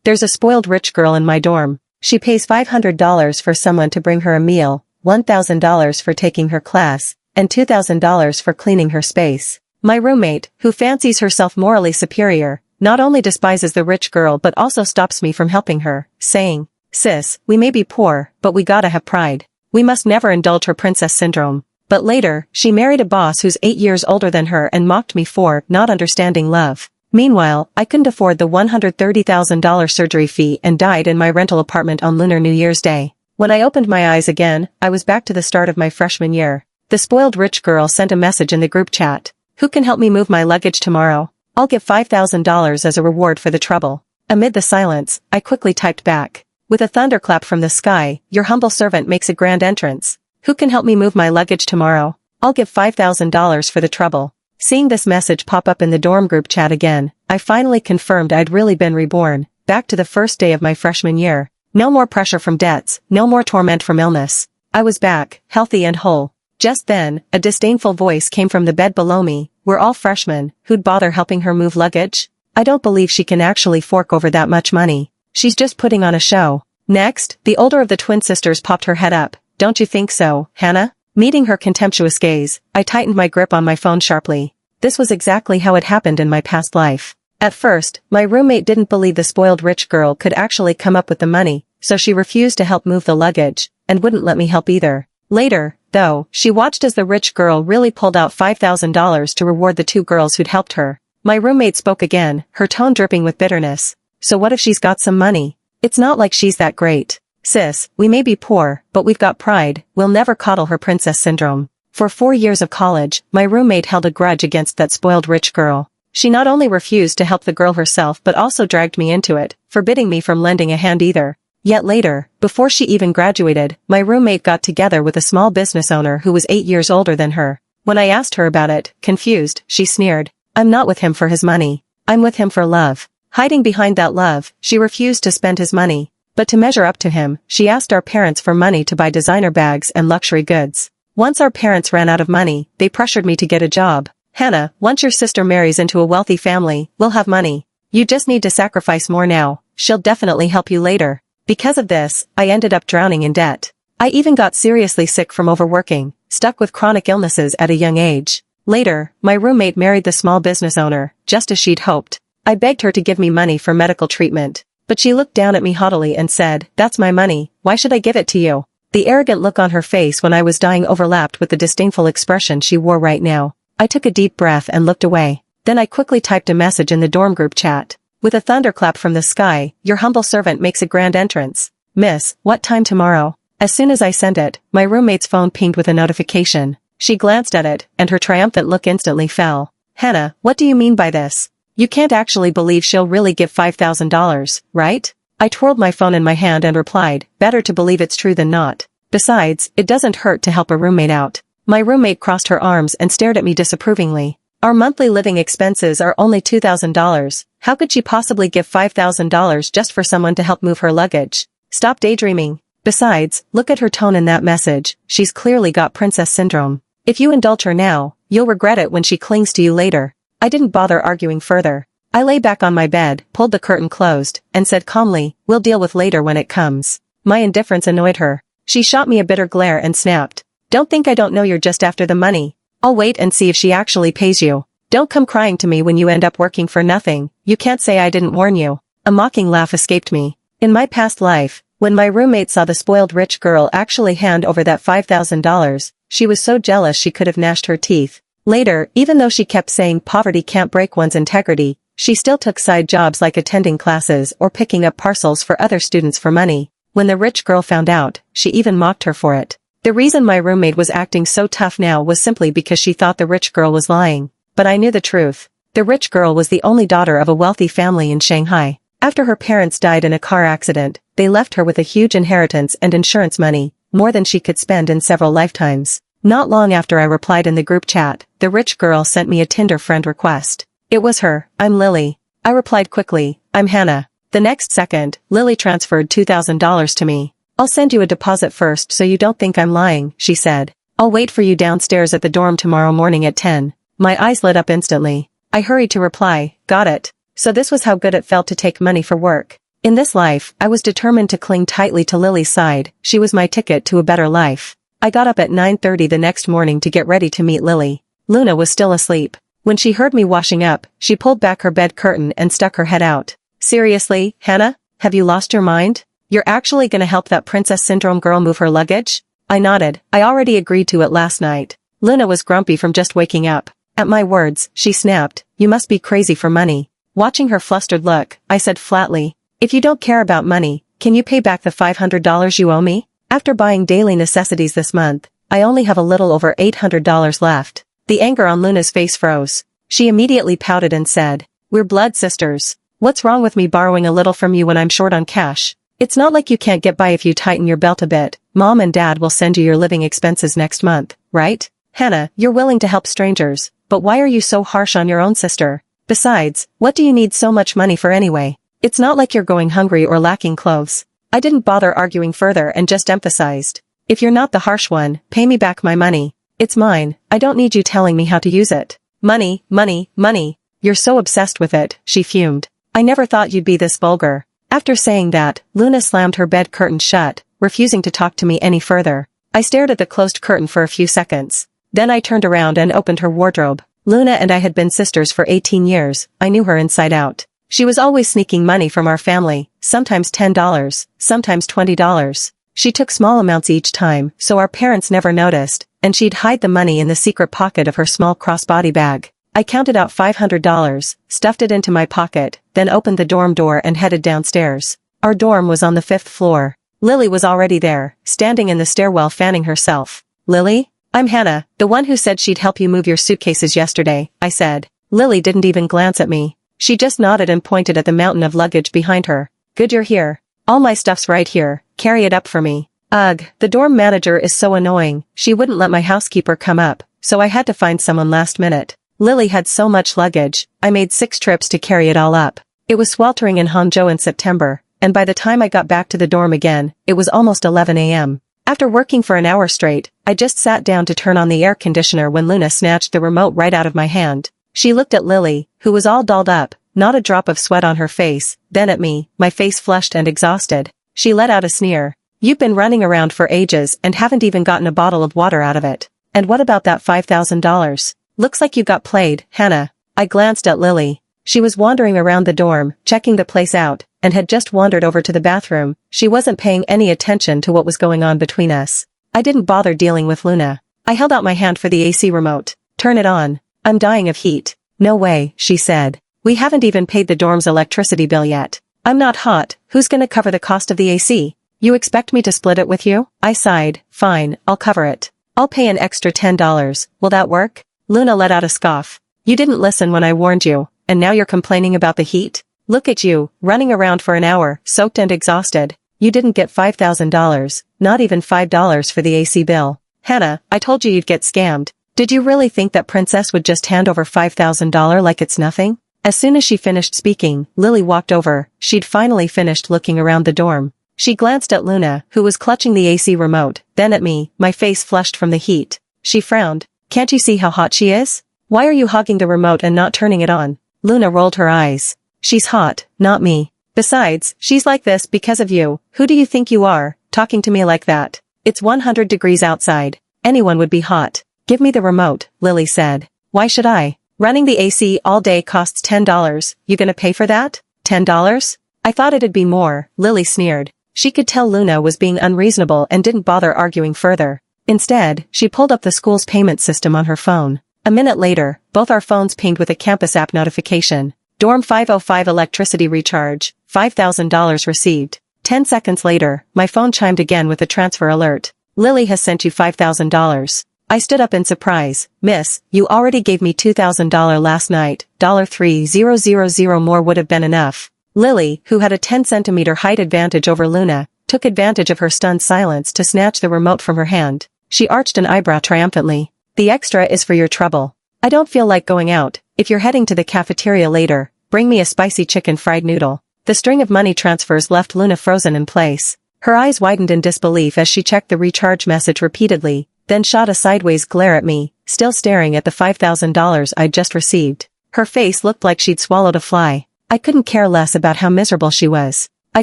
There's a spoiled rich girl in my dorm. She pays $500 for someone to bring her a meal, $1,000 for taking her class, and $2,000 for cleaning her space. My roommate, who fancies herself morally superior, not only despises the rich girl but also stops me from helping her, saying, "Sis, we may be poor, but we gotta have pride. We must never indulge her princess syndrome." But later, she married a boss who's 8 years older than her and mocked me for not understanding love. Meanwhile, I couldn't afford the $130,000 surgery fee and died in my rental apartment on Lunar New Year's Day. When I opened my eyes again, I was back to the start of my freshman year. The spoiled rich girl sent a message in the group chat. "Who can help me move my luggage tomorrow? I'll give $5,000 as a reward for the trouble." Amid the silence, I quickly typed back. "With a thunderclap from the sky, your humble servant makes a grand entrance. Who can help me move my luggage tomorrow? I'll give $5,000 for the trouble." Seeing this message pop up in the dorm group chat again, I finally confirmed I'd really been reborn, back to the first day of my freshman year. No more pressure from debts, no more torment from illness. I was back, healthy and whole. Just then, a disdainful voice came from the bed below me. "We're all freshmen, who'd bother helping her move luggage? I don't believe she can actually fork over that much money. She's just putting on a show." Next, the older of the twin sisters popped her head up. "Don't you think so, Hannah?" Meeting her contemptuous gaze, I tightened my grip on my phone sharply. This was exactly how it happened in my past life. At first, my roommate didn't believe the spoiled rich girl could actually come up with the money, so she refused to help move the luggage, and wouldn't let me help either. Later, though, she watched as the rich girl really pulled out $5,000 to reward the 2 girls who'd helped her. My roommate spoke again, her tone dripping with bitterness. "So what if she's got some money? It's not like she's that great. Sis, we may be poor, but we've got pride. We'll never coddle her princess syndrome." For 4 years of college, my roommate held a grudge against that spoiled rich girl. She not only refused to help the girl herself but also dragged me into it, forbidding me from lending a hand either. Yet later, before she even graduated, my roommate got together with a small business owner who was 8 years older than her. When I asked her about it, confused, she sneered, "I'm not with him for his money. I'm with him for love." Hiding behind that love, she refused to spend his money. But to measure up to him, she asked our parents for money to buy designer bags and luxury goods. Once our parents ran out of money, they pressured me to get a job. "Hannah, once your sister marries into a wealthy family, we'll have money. You just need to sacrifice more now. She'll definitely help you later." Because of this, I ended up drowning in debt. I even got seriously sick from overworking, stuck with chronic illnesses at a young age. Later, my roommate married the small business owner, just as she'd hoped. I begged her to give me money for medical treatment. But she looked down at me haughtily and said, "That's my money, why should I give it to you?" The arrogant look on her face when I was dying overlapped with the disdainful expression she wore right now. I took a deep breath and looked away. Then I quickly typed a message in the dorm group chat. "With a thunderclap from the sky, your humble servant makes a grand entrance. Miss, what time tomorrow?" As soon as I sent it, my roommate's phone pinged with a notification. She glanced at it, and her triumphant look instantly fell. "Hannah, what do you mean by this? You can't actually believe she'll really give $5,000, right?" I twirled my phone in my hand and replied, "Better to believe it's true than not. Besides, it doesn't hurt to help a roommate out." My roommate crossed her arms and stared at me disapprovingly. "Our monthly living expenses are only $2,000. How could she possibly give $5,000 just for someone to help move her luggage? Stop daydreaming. Besides, look at her tone in that message. She's clearly got princess syndrome. If you indulge her now, you'll regret it when she clings to you later." I didn't bother arguing further. I lay back on my bed, pulled the curtain closed, and said calmly, "We'll deal with later when it comes." My indifference annoyed her. She shot me a bitter glare and snapped, "Don't think I don't know you're just after the money. I'll wait and see if she actually pays you. Don't come crying to me when you end up working for nothing. You can't say I didn't warn you." A mocking laugh escaped me. In my past life, when my roommate saw the spoiled rich girl actually hand over that $5,000, she was so jealous she could have gnashed her teeth. Later, even though she kept saying poverty can't break one's integrity, she still took side jobs like attending classes or picking up parcels for other students for money. When the rich girl found out, she even mocked her for it. The reason my roommate was acting so tough now was simply because she thought the rich girl was lying. But I knew the truth. The rich girl was the only daughter of a wealthy family in Shanghai. After her parents died in a car accident, they left her with a huge inheritance and insurance money, more than she could spend in several lifetimes. Not long after I replied in the group chat, the rich girl sent me a Tinder friend request. It was her. "I'm Lily." I replied quickly, "I'm Hannah." The next second, Lily transferred $2,000 to me. "I'll send you a deposit first so you don't think I'm lying," she said. "I'll wait for you downstairs at the dorm tomorrow morning at 10. My eyes lit up instantly. I hurried to reply, "Got it." So this was how good it felt to take money for work. In this life, I was determined to cling tightly to Lily's side. She was my ticket to a better life. I got up at 9:30 the next morning to get ready to meet Lily. Luna was still asleep. When she heard me washing up, she pulled back her bed curtain and stuck her head out. "Seriously, Hannah? Have you lost your mind? You're actually gonna help that princess syndrome girl move her luggage?" I nodded. I already agreed to it last night. Luna was grumpy from just waking up. At my words, she snapped, "You must be crazy for money." Watching her flustered look, I said flatly, "If you don't care about money, can you pay back the $500 you owe me? After buying daily necessities this month, I only have a little over $800 left." The anger on Luna's face froze. She immediately pouted and said, "We're blood sisters. What's wrong with me borrowing a little from you when I'm short on cash? It's not like you can't get by if you tighten your belt a bit. Mom and Dad will send you your living expenses next month, right? Hannah, you're willing to help strangers, but why are you so harsh on your own sister? Besides, what do you need so much money for anyway? It's not like you're going hungry or lacking clothes." I didn't bother arguing further and just emphasized, "If you're not the harsh one, pay me back my money. It's mine. I don't need you telling me how to use it." "Money, money, money. You're so obsessed with it," she fumed. "I never thought you'd be this vulgar." After saying that, Luna slammed her bed curtain shut, refusing to talk to me any further. I stared at the closed curtain for a few seconds. Then I turned around and opened her wardrobe. Luna and I had been sisters for 18 years. I knew her inside out. She was always sneaking money from our family, sometimes $10, sometimes $20. She took small amounts each time, so our parents never noticed, and she'd hide the money in the secret pocket of her small crossbody bag. I counted out $500, stuffed it into my pocket, then opened the dorm door and headed downstairs. Our dorm was on the 5th floor. Lily was already there, standing in the stairwell fanning herself. "Lily? I'm Hannah, the one who said she'd help you move your suitcases yesterday," I said. Lily didn't even glance at me. She just nodded and pointed at the mountain of luggage behind her. "Good, you're here. All my stuff's right here. Carry it up for me." Ugh, the dorm manager is so annoying. She wouldn't let my housekeeper come up, so I had to find someone last minute. Lily had so much luggage, I made 6 trips to carry it all up. It was sweltering in Hangzhou in September, and by the time I got back to the dorm again, it was almost 11 a.m. After working for an hour straight, I just sat down to turn on the air conditioner when Luna snatched the remote right out of my hand. She looked at Lily, who was all dolled up, not a drop of sweat on her face, then at me, my face flushed and exhausted. She let out a sneer. "You've been running around for ages and haven't even gotten a bottle of water out of it. And what about that $5,000? Looks like you got played, Hannah." I glanced at Lily. She was wandering around the dorm, checking the place out, and had just wandered over to the bathroom. She wasn't paying any attention to what was going on between us. I didn't bother dealing with Luna. I held out my hand for the AC remote. "Turn it on. I'm dying of heat." "No way," she said. "We haven't even paid the dorm's electricity bill yet." "I'm not hot. Who's gonna cover the cost of the AC? You expect me to split it with you?" I sighed. "Fine, I'll cover it. I'll pay an extra $10. Will that work?" Luna let out a scoff. "You didn't listen when I warned you, and now you're complaining about the heat? Look at you, running around for an hour, soaked and exhausted. You didn't get $5,000, not even $5 for the AC bill. Hannah, I told you you'd get scammed. Did you really think that Princess would just hand over $5,000 like it's nothing?" As soon as she finished speaking, Lily walked over. She'd finally finished looking around the dorm. She glanced at Luna, who was clutching the AC remote, then at me, my face flushed from the heat. She frowned. "Can't you see how hot she is? Why are you hogging the remote and not turning it on?" Luna rolled her eyes. "She's hot, not me. Besides, she's like this because of you. Who do you think you are, talking to me like that? It's 100 degrees outside. Anyone would be hot." "Give me the remote," Lily said. "Why should I? Running the AC all day costs $10. You gonna pay for that? $10? I thought it'd be more," Lily sneered. She could tell Luna was being unreasonable and didn't bother arguing further. Instead, she pulled up the school's payment system on her phone. A minute later, both our phones pinged with a campus app notification. "Dorm 505 electricity recharge, $5,000 received." 10 seconds later, my phone chimed again with a transfer alert. "Lily has sent you $5,000. I stood up in surprise. "Miss, you already gave me $2,000 last night. $3,000 more would have been enough." Lily, who had a 10-centimeter height advantage over Luna, took advantage of her stunned silence to snatch the remote from her hand. She arched an eyebrow triumphantly. "The extra is for your trouble. I don't feel like going out. If you're heading to the cafeteria later, bring me a spicy chicken fried noodle." The string of money transfers left Luna frozen in place. Her eyes widened in disbelief as she checked the recharge message repeatedly, then shot a sideways glare at me, still staring at the $5,000 I'd just received. Her face looked like she'd swallowed a fly. I couldn't care less about how miserable she was. I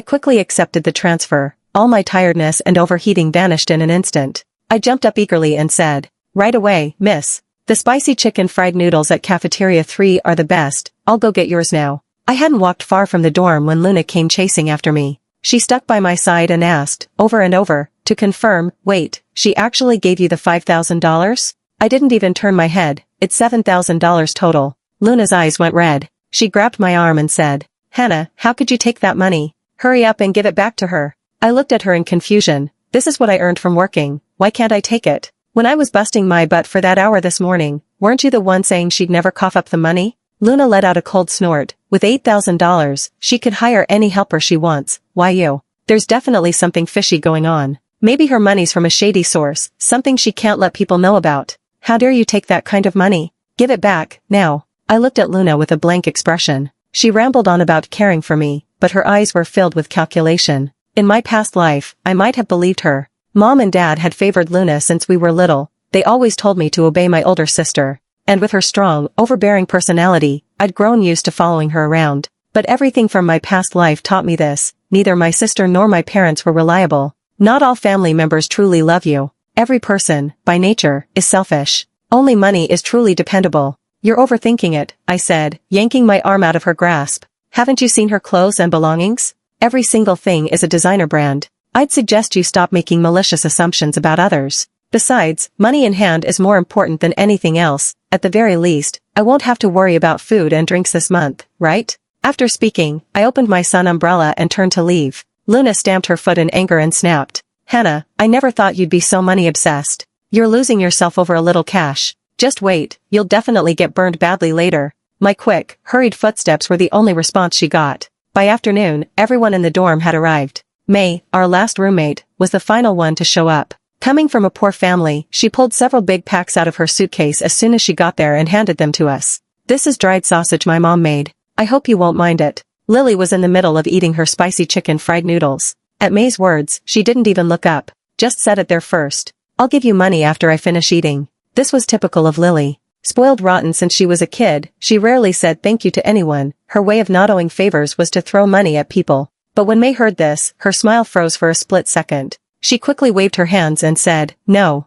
quickly accepted the transfer. All my tiredness and overheating vanished in an instant. I jumped up eagerly and said, "Right away, miss. The spicy chicken fried noodles at Cafeteria 3 are the best. I'll go get yours now." I hadn't walked far from the dorm when Luna came chasing after me. She stuck by my side and asked, over and over, to confirm, "Wait, she actually gave you the $5,000? I didn't even turn my head. It's $7,000 total." Luna's eyes went red. She grabbed my arm and said, "Hannah, how could you take that money? Hurry up and give it back to her." I looked at her in confusion. This is what I earned from working. Why can't I take it? When I was busting my butt for that hour this morning, weren't you the one saying she'd never cough up the money? Luna let out a cold snort. With $8,000, she could hire any helper she wants. Why you? There's definitely something fishy going on. Maybe her money's from a shady source, something she can't let people know about. How dare you take that kind of money? Give it back, now. I looked at Luna with a blank expression. She rambled on about caring for me, but her eyes were filled with calculation. In my past life, I might have believed her. Mom and Dad had favored Luna since we were little. They always told me to obey my older sister. And with her strong, overbearing personality, I'd grown used to following her around. But everything from my past life taught me this: neither my sister nor my parents were reliable. Not all family members truly love you. Every person, by nature, is selfish. Only money is truly dependable. You're overthinking it, I said, yanking my arm out of her grasp. Haven't you seen her clothes and belongings? Every single thing is a designer brand. I'd suggest you stop making malicious assumptions about others. Besides, money in hand is more important than anything else. At the very least, I won't have to worry about food and drinks this month, right? After speaking, I opened my sun umbrella and turned to leave. Luna stamped her foot in anger and snapped, "Hannah, I never thought you'd be so money obsessed. You're losing yourself over a little cash. Just wait, you'll definitely get burned badly later." My quick, hurried footsteps were the only response she got. By afternoon, everyone in the dorm had arrived. May, our last roommate, was the final one to show up. Coming from a poor family, she pulled several big packs out of her suitcase as soon as she got there and handed them to us. "This is dried sausage my mom made. I hope you won't mind it." Lily was in the middle of eating her spicy chicken fried noodles. At May's words, she didn't even look up, just said it there first. "I'll give you money after I finish eating." This was typical of Lily. Spoiled rotten since she was a kid, she rarely said thank you to anyone. Her way of not owing favors was to throw money at people. But when May heard this, her smile froze for a split second. She quickly waved her hands and said, No,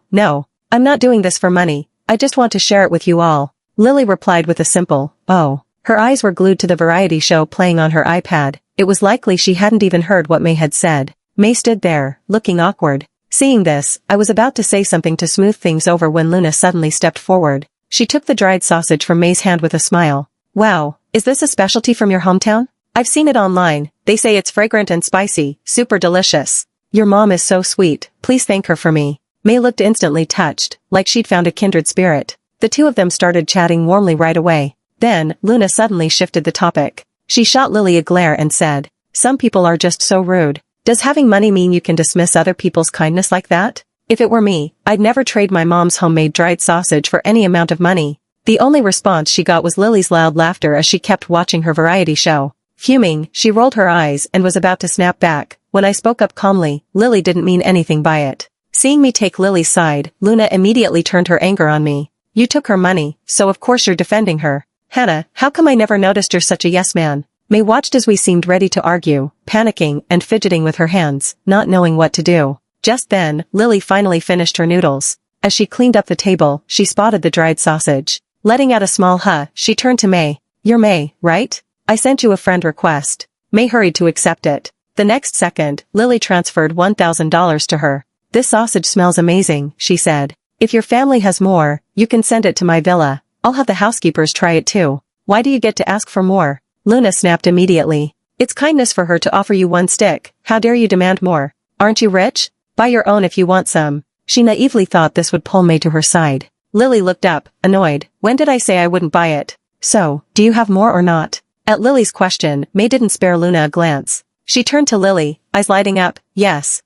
I'm not doing this for money. I just want to share it with you all." Lily replied with a simple, "Oh." Her eyes were glued to the variety show playing on her iPad. It was likely she hadn't even heard what May had said. May stood there, looking awkward. Seeing this, I was about to say something to smooth things over when Luna suddenly stepped forward. She took the dried sausage from May's hand with a smile. "Wow, is this a specialty from your hometown? I've seen it online. They say it's fragrant and spicy, super delicious. Your mom is so sweet, please thank her for me." May looked instantly touched, like she'd found a kindred spirit. The two of them started chatting warmly right away. Then, Luna suddenly shifted the topic. She shot Lily a glare and said, "Some people are just so rude. Does having money mean you can dismiss other people's kindness like that? If it were me, I'd never trade my mom's homemade dried sausage for any amount of money." The only response she got was Lily's loud laughter as she kept watching her variety show. Fuming, she rolled her eyes and was about to snap back. When I spoke up calmly, Lily didn't mean anything by it. Seeing me take Lily's side, Luna immediately turned her anger on me. "You took her money, so of course you're defending her. Hannah, how come I never noticed you're such a yes man?" May watched as we seemed ready to argue, panicking and fidgeting with her hands, not knowing what to do. Just then, Lily finally finished her noodles. As she cleaned up the table, she spotted the dried sausage. Letting out a small huh, she turned to May. "You're May, right? I sent you a friend request." May hurried to accept it. The next second, Lily transferred $1,000 to her. "This sausage smells amazing," she said. "If your family has more, you can send it to my villa. I'll have the housekeepers try it too." "Why do you get to ask for more?" Luna snapped immediately. "It's kindness for her to offer you one stick. How dare you demand more? Aren't you rich? Buy your own if you want some." She naively thought this would pull May to her side. Lily looked up, annoyed. "When did I say I wouldn't buy it? So, do you have more or not?" At Lily's question, May didn't spare Luna a glance. She turned to Lily, eyes lighting up. Yes,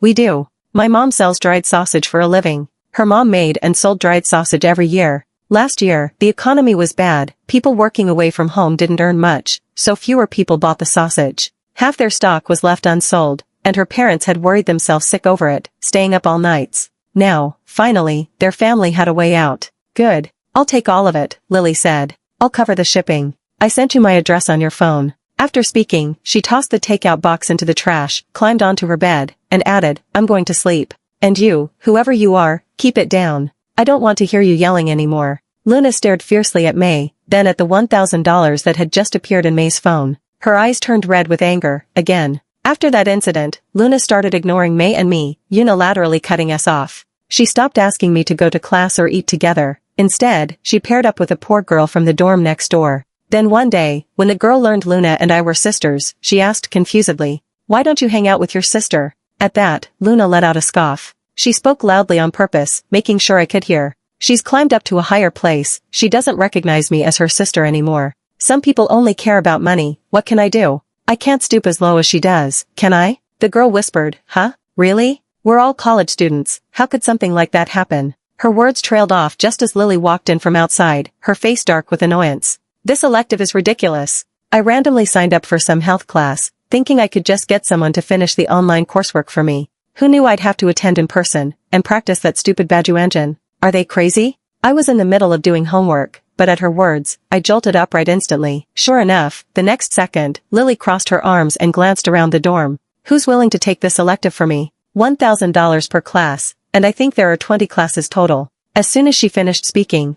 we do. My mom sells dried sausage for a living. Her mom made and sold dried sausage every year. Last year, the economy was bad, people working away from home didn't earn much, so fewer people bought the sausage. Half their stock was left unsold, and her parents had worried themselves sick over it, staying up all nights. Now, finally, their family had a way out. "Good. I'll take all of it," Lily said. "I'll cover the shipping. I sent you my address on your phone." After speaking, she tossed the takeout box into the trash, climbed onto her bed, and added, "I'm going to sleep. And you, whoever you are, keep it down. I don't want to hear you yelling anymore." Luna stared fiercely at May, then at the $1,000 that had just appeared in May's phone. Her eyes turned red with anger, again. After that incident, Luna started ignoring May and me, unilaterally cutting us off. She stopped asking me to go to class or eat together. Instead, she paired up with a poor girl from the dorm next door. Then one day, when the girl learned Luna and I were sisters, she asked confusedly, "Why don't you hang out with your sister?" At that, Luna let out a scoff. She spoke loudly on purpose, making sure I could hear. "She's climbed up to a higher place, she doesn't recognize me as her sister anymore. Some people only care about money, what can I do? I can't stoop as low as she does, can I?" The girl whispered, "Huh? Really? We're all college students, how could something like that happen?" Her words trailed off just as Lily walked in from outside, her face dark with annoyance. "This elective is ridiculous. I randomly signed up for some health class, thinking I could just get someone to finish the online coursework for me. Who knew I'd have to attend in person, and practice that stupid Bajuanjan? Are they crazy?" I was in the middle of doing homework, but at her words, I jolted upright instantly. Sure enough, the next second, Lily crossed her arms and glanced around the dorm. "Who's willing to take this elective for me? $1,000 per class, and I think there are 20 classes total." As soon as she finished speaking,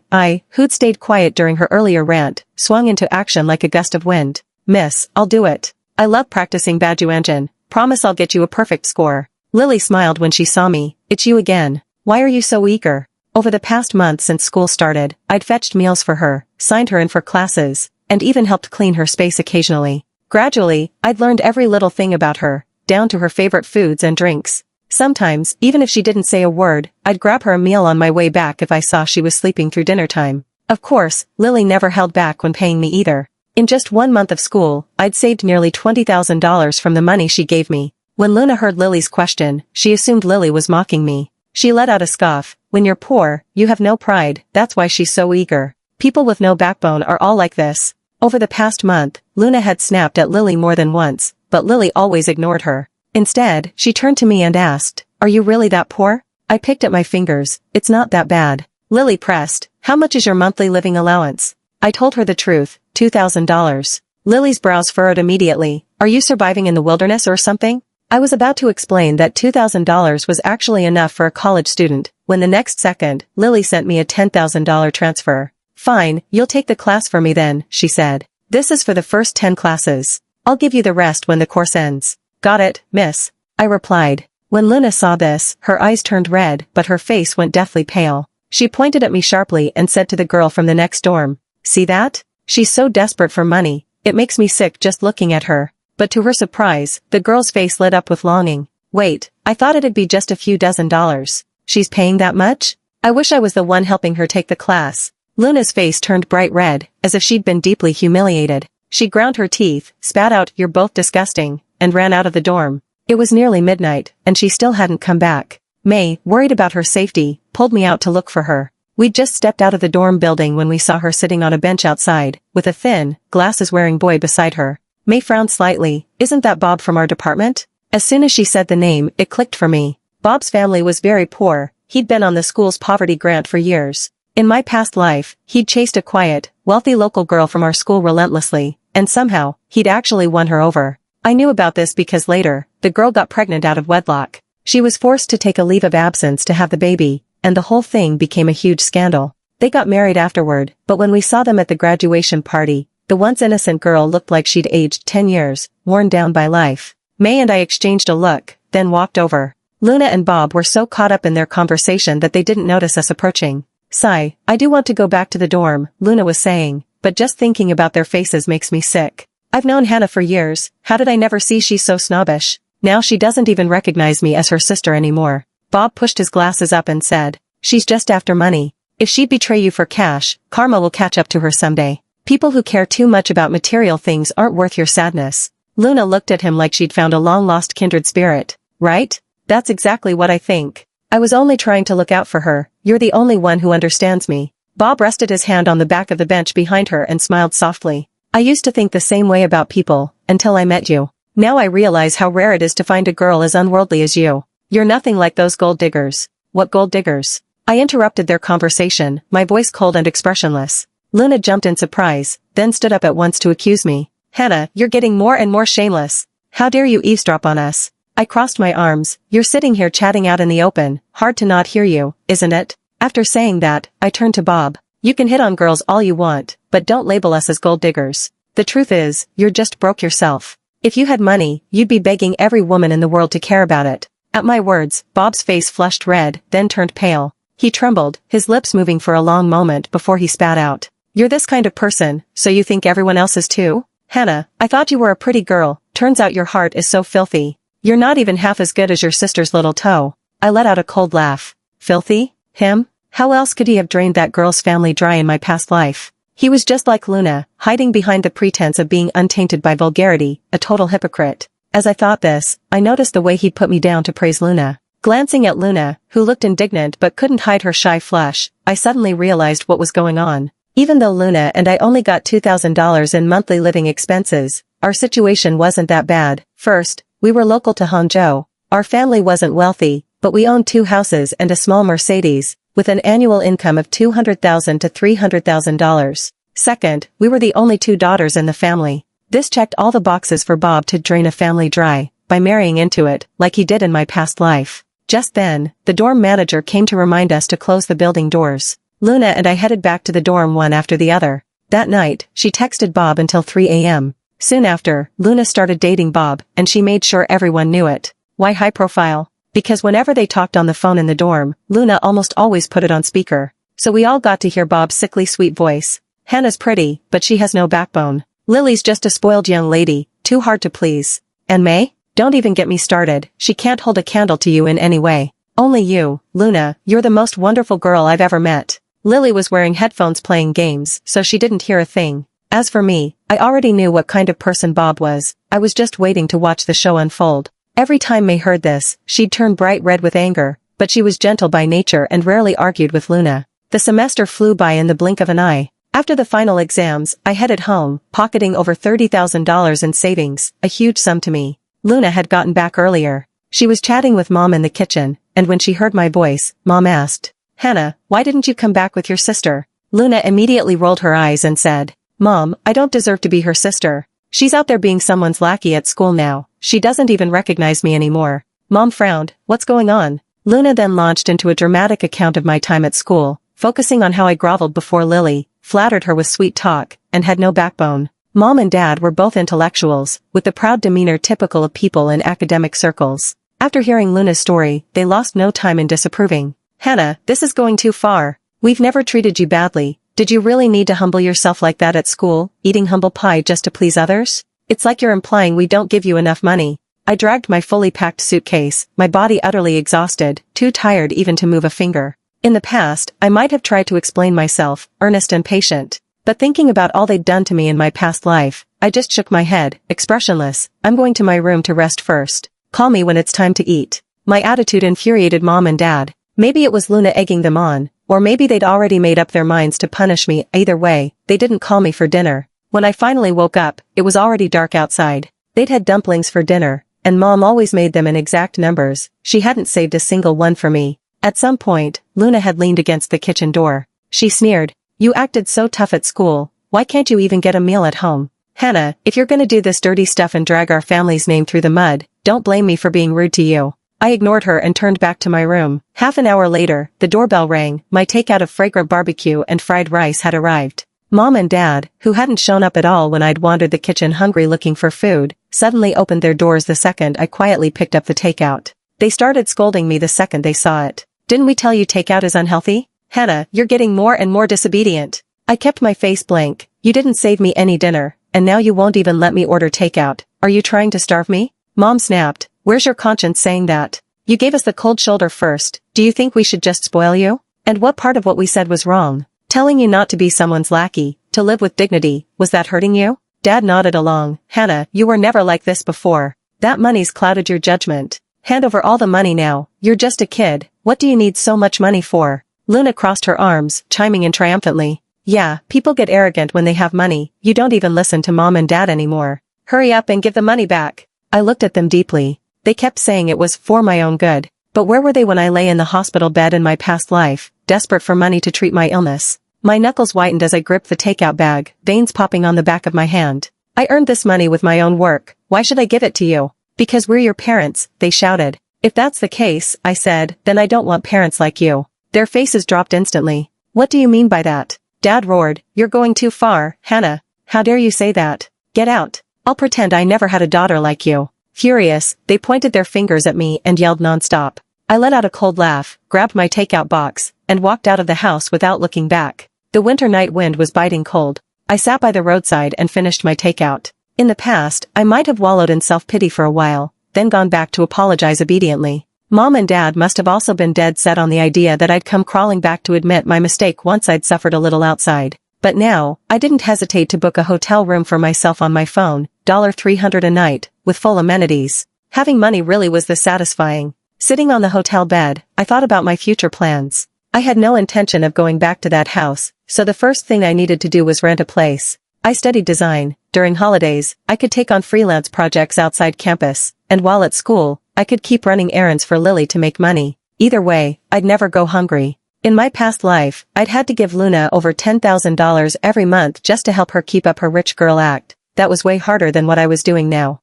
who'd stayed quiet during her earlier rant, swung into action like a gust of wind. "Miss, I'll do it. I love practicing Bajuanjan. Promise I'll get you a perfect score." Lily smiled when she saw me. "It's you again. Why are you so eager?" Over the past month since school started, I'd fetched meals for her, signed her in for classes, and even helped clean her space occasionally. Gradually, I'd learned every little thing about her, down to her favorite foods and drinks. Sometimes, even if she didn't say a word, I'd grab her a meal on my way back if I saw she was sleeping through dinner time. Of course, Lily never held back when paying me either. In just 1 month of school, I'd saved nearly $20,000 from the money she gave me. When Luna heard Lily's question, she assumed Lily was mocking me. She let out a scoff. "When you're poor, you have no pride, that's why she's so eager. People with no backbone are all like this." Over the past month, Luna had snapped at Lily more than once, but Lily always ignored her. Instead, she turned to me and asked, "Are you really that poor?" I picked at my fingers. "It's not that bad." Lily pressed, "How much is your monthly living allowance?" I told her the truth, $2,000. Lily's brows furrowed immediately. "Are you surviving in the wilderness or something?" I was about to explain that $2,000 was actually enough for a college student, when the next second, Lily sent me a $10,000 transfer. "Fine, you'll take the class for me then," she said. "This is for the first 10 classes. I'll give you the rest when the course ends." "Got it, miss," I replied. When Luna saw this, her eyes turned red, but her face went deathly pale. She pointed at me sharply and said to the girl from the next dorm, "See that? She's so desperate for money, it makes me sick just looking at her." But to her surprise, the girl's face lit up with longing. "Wait, I thought it'd be just a few dozen dollars. She's paying that much? I wish I was the one helping her take the class." Luna's face turned bright red, as if she'd been deeply humiliated. She ground her teeth, spat out, "You're both disgusting," and ran out of the dorm. It was nearly midnight, and she still hadn't come back. May, worried about her safety, pulled me out to look for her. We'd just stepped out of the dorm building when we saw her sitting on a bench outside, with a thin, glasses-wearing boy beside her. May frowned slightly. "Isn't that Bob from our department?" As soon as she said the name, it clicked for me. Bob's family was very poor. He'd been on the school's poverty grant for years. In my past life, he'd chased a quiet, wealthy local girl from our school relentlessly, and somehow, he'd actually won her over. I knew about this because later, the girl got pregnant out of wedlock. She was forced to take a leave of absence to have the baby, and the whole thing became a huge scandal. They got married afterward, but when we saw them at the graduation party, the once innocent girl looked like she'd aged 10 years, worn down by life. May and I exchanged a look, then walked over. Luna and Bob were so caught up in their conversation that they didn't notice us approaching. "Sigh, I do want to go back to the dorm," Luna was saying, "but just thinking about their faces makes me sick. I've known Hannah for years, how did I never see she's so snobbish? Now she doesn't even recognize me as her sister anymore." Bob pushed his glasses up and said, "She's just after money. If she'd betray you for cash, karma will catch up to her someday. People who care too much about material things aren't worth your sadness." Luna looked at him like she'd found a long-lost kindred spirit. "Right? That's exactly what I think. I was only trying to look out for her. You're the only one who understands me." Bob rested his hand on the back of the bench behind her and smiled softly. "I used to think the same way about people, until I met you. Now I realize how rare it is to find a girl as unworldly as you. You're nothing like those gold diggers." "What gold diggers?" I interrupted their conversation, my voice cold and expressionless. Luna jumped in surprise, then stood up at once to accuse me. Hannah, you're getting more and more shameless. How dare you eavesdrop on us? I crossed my arms. You're sitting here chatting out in the open. Hard to not hear you, isn't it? After saying that, I turned to Bob. You can hit on girls all you want, but don't label us as gold diggers. The truth is, you're just broke yourself. If you had money, you'd be begging every woman in the world to care about it. At my words, Bob's face flushed red, then turned pale. He trembled, his lips moving for a long moment before he spat out. You're this kind of person, so you think everyone else is too? Hannah, I thought you were a pretty girl, turns out your heart is so filthy. You're not even half as good as your sister's little toe. I let out a cold laugh. Filthy? Him? How else could he have drained that girl's family dry in my past life? He was just like Luna, hiding behind the pretense of being untainted by vulgarity, a total hypocrite. As I thought this, I noticed the way he'd put me down to praise Luna. Glancing at Luna, who looked indignant but couldn't hide her shy flush, I suddenly realized what was going on. Even though Luna and I only got $2,000 in monthly living expenses, our situation wasn't that bad. First, we were local to Hangzhou. Our family wasn't wealthy, but we owned 2 houses and a small Mercedes, with an annual income of $200,000 to $300,000. Second, we were the only 2 daughters in the family. This checked all the boxes for Bob to drain a family dry, by marrying into it, like he did in my past life. Just then, the dorm manager came to remind us to close the building doors. Luna and I headed back to the dorm one after the other. That night, she texted Bob until 3 a.m. Soon after, Luna started dating Bob, and she made sure everyone knew it. Why high profile? Because whenever they talked on the phone in the dorm, Luna almost always put it on speaker. So we all got to hear Bob's sickly sweet voice. Hannah's pretty, but she has no backbone. Lily's just a spoiled young lady, too hard to please. And May? Don't even get me started, she can't hold a candle to you in any way. Only you, Luna, you're the most wonderful girl I've ever met. Lily was wearing headphones playing games, so she didn't hear a thing. As for me, I already knew what kind of person Bob was. I was just waiting to watch the show unfold. Every time May heard this, she'd turn bright red with anger, but she was gentle by nature and rarely argued with Luna. The semester flew by in the blink of an eye. After the final exams, I headed home, pocketing over $30,000 in savings, a huge sum to me. Luna had gotten back earlier. She was chatting with Mom in the kitchen, and when she heard my voice, Mom asked, Hannah, why didn't you come back with your sister? Luna immediately rolled her eyes and said, Mom, I don't deserve to be her sister. She's out there being someone's lackey at school now. She doesn't even recognize me anymore. Mom frowned. What's going on? Luna then launched into a dramatic account of my time at school, focusing on how I groveled before Lily, flattered her with sweet talk, and had no backbone. Mom and Dad were both intellectuals, with the proud demeanor typical of people in academic circles. After hearing Luna's story, they lost no time in disapproving. Hannah, this is going too far. We've never treated you badly. Did you really need to humble yourself like that at school, eating humble pie just to please others? It's like you're implying we don't give you enough money. I dragged my fully packed suitcase, my body utterly exhausted, too tired even to move a finger. In the past, I might have tried to explain myself, earnest and patient. But thinking about all they'd done to me in my past life, I just shook my head, expressionless. I'm going to my room to rest first. Call me when it's time to eat. My attitude infuriated Mom and Dad. Maybe it was Luna egging them on, or maybe they'd already made up their minds to punish me. Either way, they didn't call me for dinner. When I finally woke up, it was already dark outside. They'd had dumplings for dinner, and Mom always made them in exact numbers. She hadn't saved a single one for me. At some point, Luna had leaned against the kitchen door. She sneered. You acted so tough at school. Why can't you even get a meal at home? Hannah, if you're gonna do this dirty stuff and drag our family's name through the mud, don't blame me for being rude to you. I ignored her and turned back to my room. Half an hour later, the doorbell rang. My takeout of fragrant barbecue and fried rice had arrived. Mom and Dad, who hadn't shown up at all when I'd wandered the kitchen hungry looking for food, suddenly opened their doors the second I quietly picked up the takeout. They started scolding me the second they saw it. Didn't we tell you takeout is unhealthy? Hannah, you're getting more and more disobedient. I kept my face blank. You didn't save me any dinner, and now you won't even let me order takeout. Are you trying to starve me? Mom snapped. Where's your conscience saying that? You gave us the cold shoulder first. Do you think we should just spoil you? And what part of what we said was wrong? Telling you not to be someone's lackey, to live with dignity, was that hurting you? Dad nodded along. Hannah, you were never like this before. That money's clouded your judgment. Hand over all the money now. You're just a kid. What do you need so much money for? Luna crossed her arms, chiming in triumphantly. Yeah, people get arrogant when they have money. You don't even listen to Mom and Dad anymore. Hurry up and give the money back. I looked at them deeply. They kept saying it was for my own good. But where were they when I lay in the hospital bed in my past life, desperate for money to treat my illness? My knuckles whitened as I gripped the takeout bag, veins popping on the back of my hand. I earned this money with my own work, why should I give it to you? Because we're your parents, they shouted. If that's the case, I said, then I don't want parents like you. Their faces dropped instantly. What do you mean by that? Dad roared, you're going too far, Hannah. How dare you say that? Get out. I'll pretend I never had a daughter like you. Furious, they pointed their fingers at me and yelled nonstop. I let out a cold laugh, grabbed my takeout box, and walked out of the house without looking back. The winter night wind was biting cold. I sat by the roadside and finished my takeout. In the past, I might have wallowed in self-pity for a while, then gone back to apologize obediently. Mom and Dad must have also been dead set on the idea that I'd come crawling back to admit my mistake once I'd suffered a little outside. But now, I didn't hesitate to book a hotel room for myself on my phone, $300 a night, with full amenities. Having money really was this satisfying. Sitting on the hotel bed, I thought about my future plans. I had no intention of going back to that house, so the first thing I needed to do was rent a place. I studied design. During holidays, I could take on freelance projects outside campus, and while at school, I could keep running errands for Lily to make money. Either way, I'd never go hungry. In my past life, I'd had to give Luna over $10,000 every month just to help her keep up her rich girl act. That was way harder than what I was doing now.